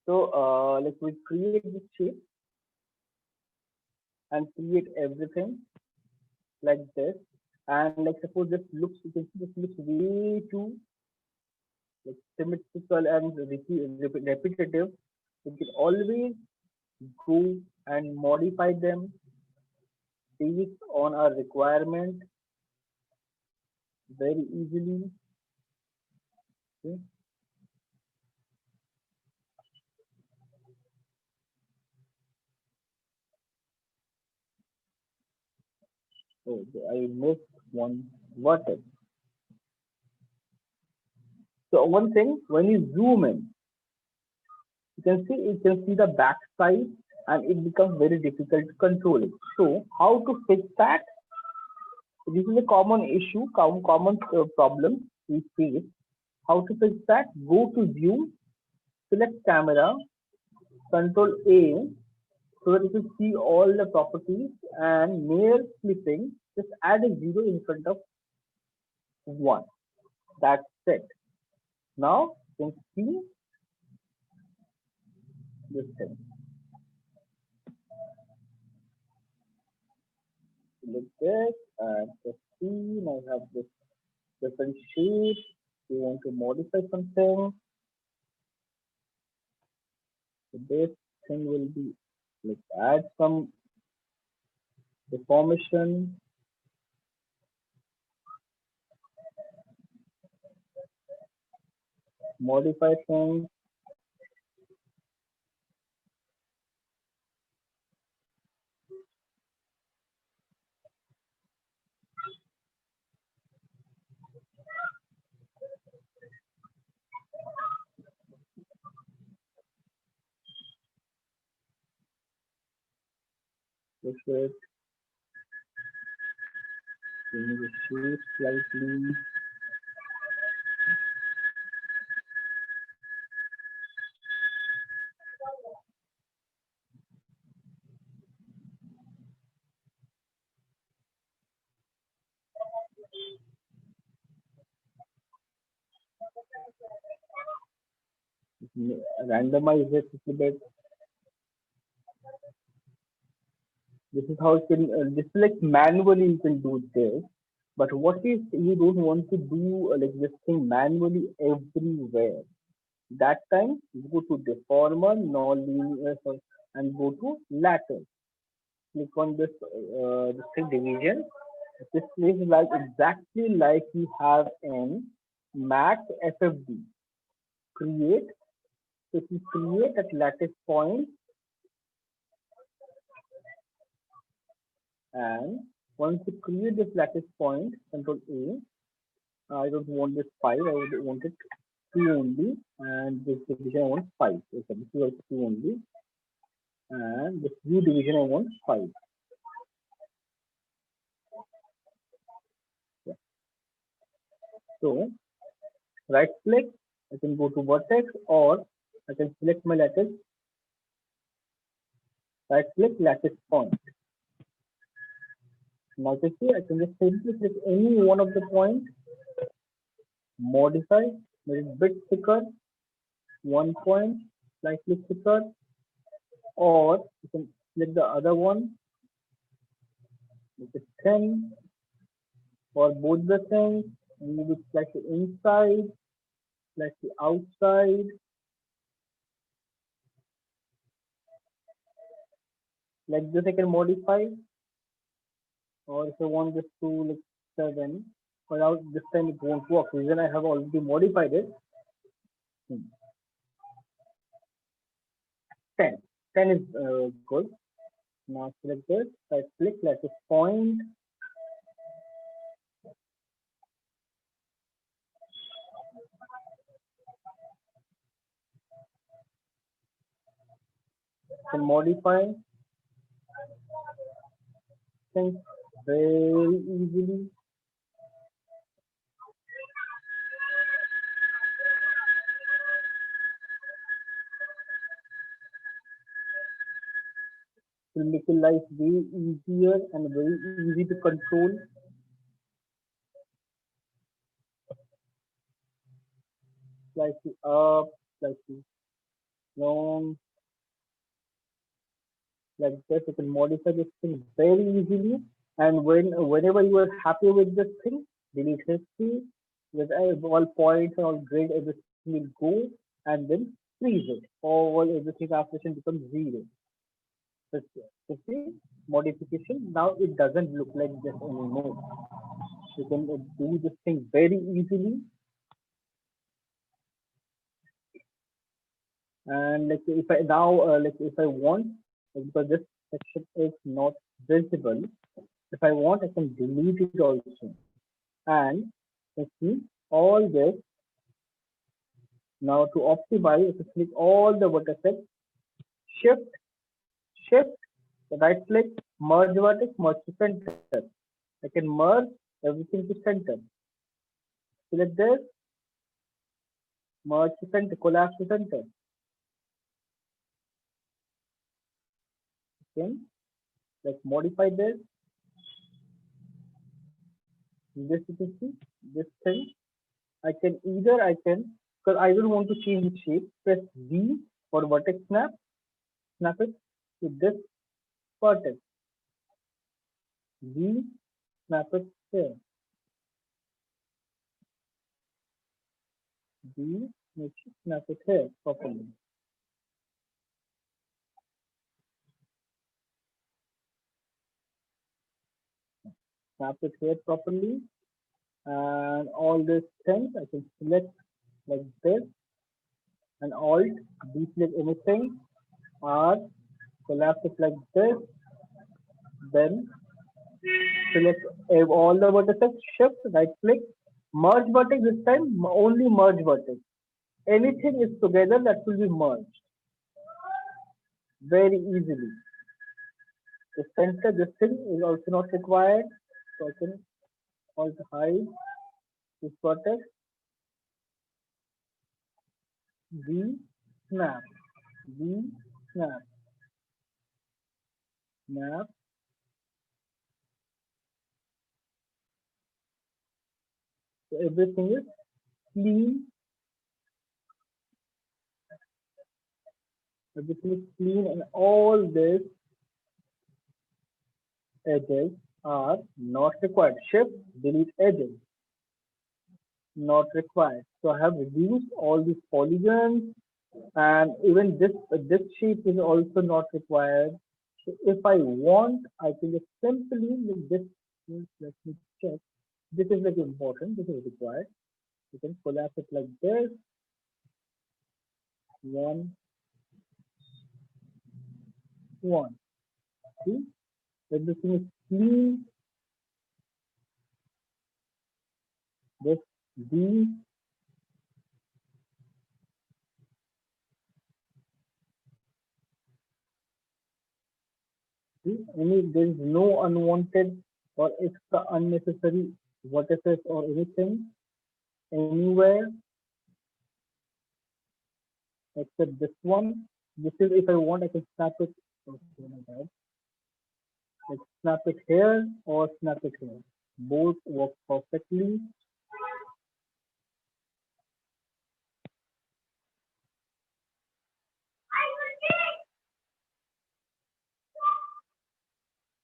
So like we create this shape and create everything like this. And like suppose this looks, you can see this looks way too like symmetrical and repetitive. We can always go and modify them based on our requirement very easily. Okay. So I missed one vertex. So one thing, when you zoom in, you can see the backside and it becomes very difficult to control it. So how to fix that? This is a common issue, common problem we face. How to fix that? Go to view, select camera, control A, so that you can see all the properties, and near clipping, just add a zero in front of one. That's it. Now you can see this thing. Look this and just see. Now I have this different shape. You want to modify something. So this thing will be like add some deformation, modify things. Push it, change the shape slightly. Randomize it a little bit. This is how you can, this is like manually you can do this. But what if you don't want to do like this thing manually everywhere? That time you go to deformer, non-linear, and go to lattice. Click on this thing division. This is like exactly like you have in Mac FFD. Create. If you create at lattice point, and once you create this lattice point, Control A. I don't want this 5. I would want it 2 only, and this division I want 5. Okay, this is also 2 only, and this view division I want 5. Yeah. So right click, I can go to vertex, or I can select my lattice. Right click lattice point. Now you see I can just simply click any one of the points, modify, make it a bit thicker, 1 point, slightly thicker, or you can select the other one, make it 10, for both the things, maybe slightly inside, slightly outside, like this I can modify, or if I want this to like 7, but now this time it won't work. Reason I have already modified it. 10. 10 is good. Now select this, right click, lattice point, can modify, things very easily. To make your life way easier and very easy to control. Slightly up, slightly down, like this. You can modify this thing very easily. And whenever you are happy with this thing, delete history, with all points and all grade, everything will go and then freeze it. All everything application becomes zero. This, you see, modification. Now it doesn't look like this anymore. You can do this thing very easily. And like if I now like if I want, because this section is not visible, if I want I can delete it also. And let's see all this. Now to optimize, if you click all the vertices, shift, shift, right click, merge vertex, merge to center. I can merge everything to center. Select this, merge to center, collapse to center. Okay, let's modify this. This you can see, this thing. I can, because I don't want to change the shape, press V for vertex snap, snap it to this vertex. V, snap it here. V, make sure snap it here properly. Snap it here properly. And all these things I can select like this and alt, deselect anything, R, collapse it like this, then select all the vertices, shift, right click, merge vertex this time, only merge vertex. Anything is together that will be merged very easily. The center, this thing is also not required. So I can also hide this vertex, V, snap, V, snap, snap. So everything is clean, everything is clean, and all these edges are not required. Shift, delete edges, not required. So I have reduced all these polygons, and even this shape is also not required. So if I want, I can just simply with this. Let me check. This is like important. This is required. You can collapse it like this. One, one. See, everything is clean. This D. See, there is no unwanted or extra unnecessary vertices or anything anywhere except this one. This is if I want, I can snap it. Okay, my bad. Like snap it here or snap it here. Both work perfectly.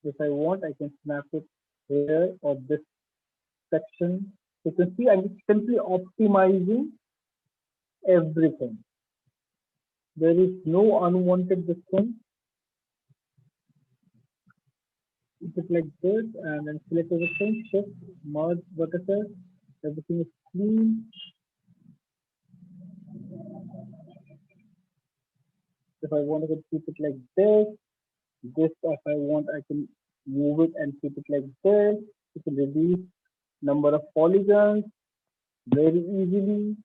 If I want, I can snap it here or this section. You can see I'm simply optimizing everything. There is no unwanted distance. Keep it like this and then select everything, shift, merge vertices. Everything is clean. If I want, I can keep it like this. This, if I want, I can move it and keep it like this. You can reduce number of polygons very easily.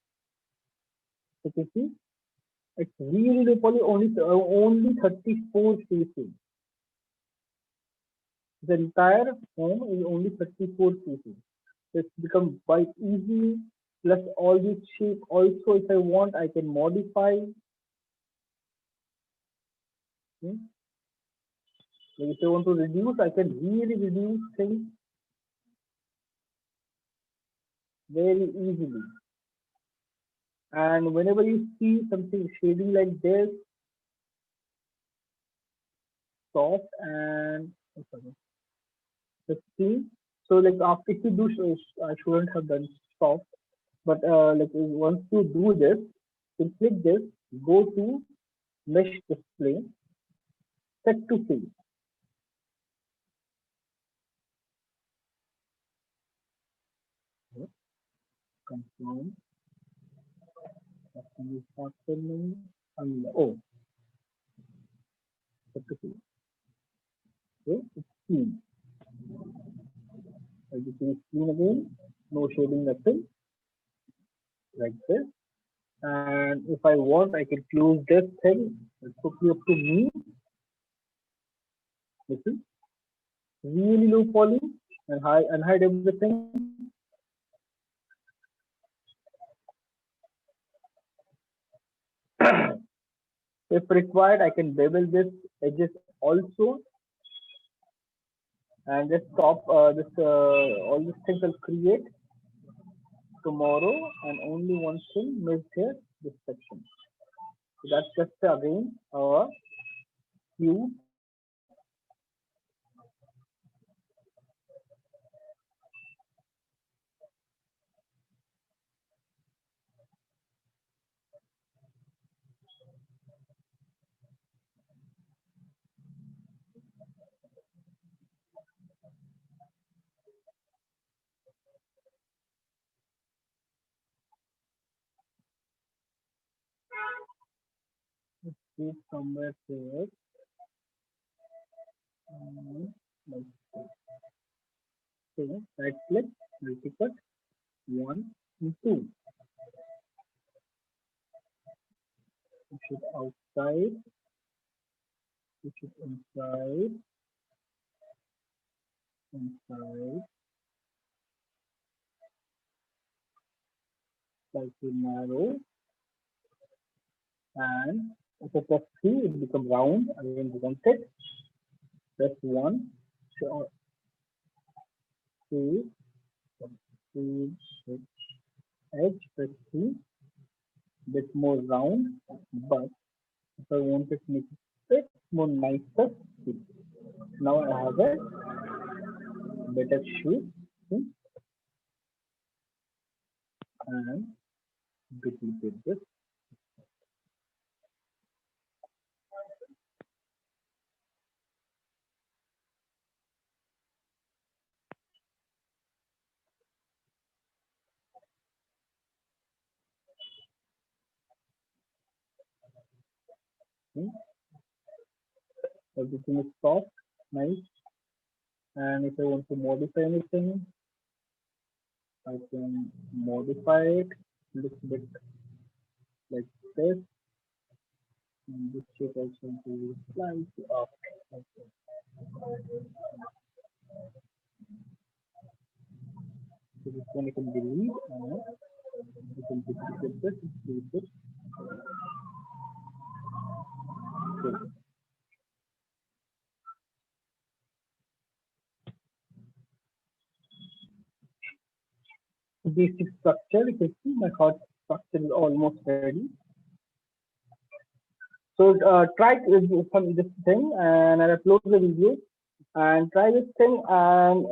You can see it's really low poly, only 34 spaces. The entire home is only 34 pieces. So it's become quite easy. Plus all these shape also if I want I can modify. Hmm. Like if I want to reduce, I can really reduce things very easily. And whenever you see something shading like this, soft and oh, sorry, 15. So like after if you do, I shouldn't have done soft, but like once you do this, you click this, go to mesh display, set to fill, confirm, customer is not filling, oh, set to fill. Okay, it's clean. Everything is clean again, no shading, nothing, like this. And if I want, I can close this thing. It's totally up to me. Listen, really low poly and hide everything. If required, I can bevel this edges also and just stop this all these things I'll create tomorrow and only one thing missed here, this section. So that's just again our cube. Cube somewhere there. And like so, right click, multi-cut, one and two. Push it outside, push it inside, inside, slightly narrow, and if I press 3, it becomes round. Again, present it. Press 1, show, 2, 2, edge, press 2, bit more round, but if I want it to make it bit more nicer, now I have a better shape and duplicate this. Okay. Everything is soft, nice. And if I want to modify anything, I can modify it a little bit like this. And this shape also to slightly up. Okay. So this one you can delete and you can duplicate this, delete this. So basic structure, you can see my heart structure is almost ready. So try some this thing and I'll upload the video and try this thing and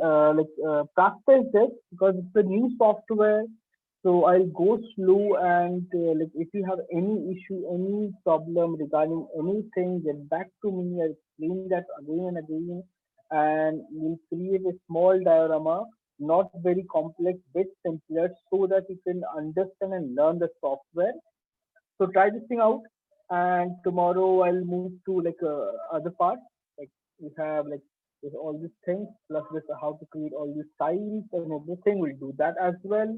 practice this because it's a new software. So I'll go slow and like if you have any issue, any problem regarding anything, get back to me. I'll explain that again and again, and we'll create a small diorama, not very complex, bit simpler, so that you can understand and learn the software. So try this thing out, and tomorrow I'll move to like other parts. Like we have like with all these things plus with how to create all these tiles and everything. We'll do that as well.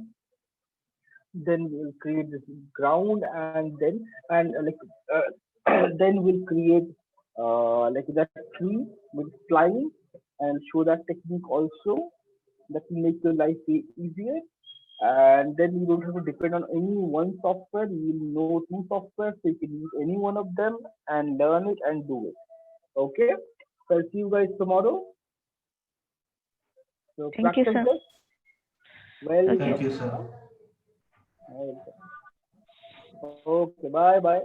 Then we'll create this ground, and then we'll create like that tree with flying. and show that technique also. That will make your life way easier. And then you don't have to depend on any one software. You will know two software, so you can use any one of them and learn it and do it. Okay? So I'll see you guys tomorrow. So Thank you, practice sir. this. Okay. Thank Welcome. you, sir. Welcome. Okay, bye bye.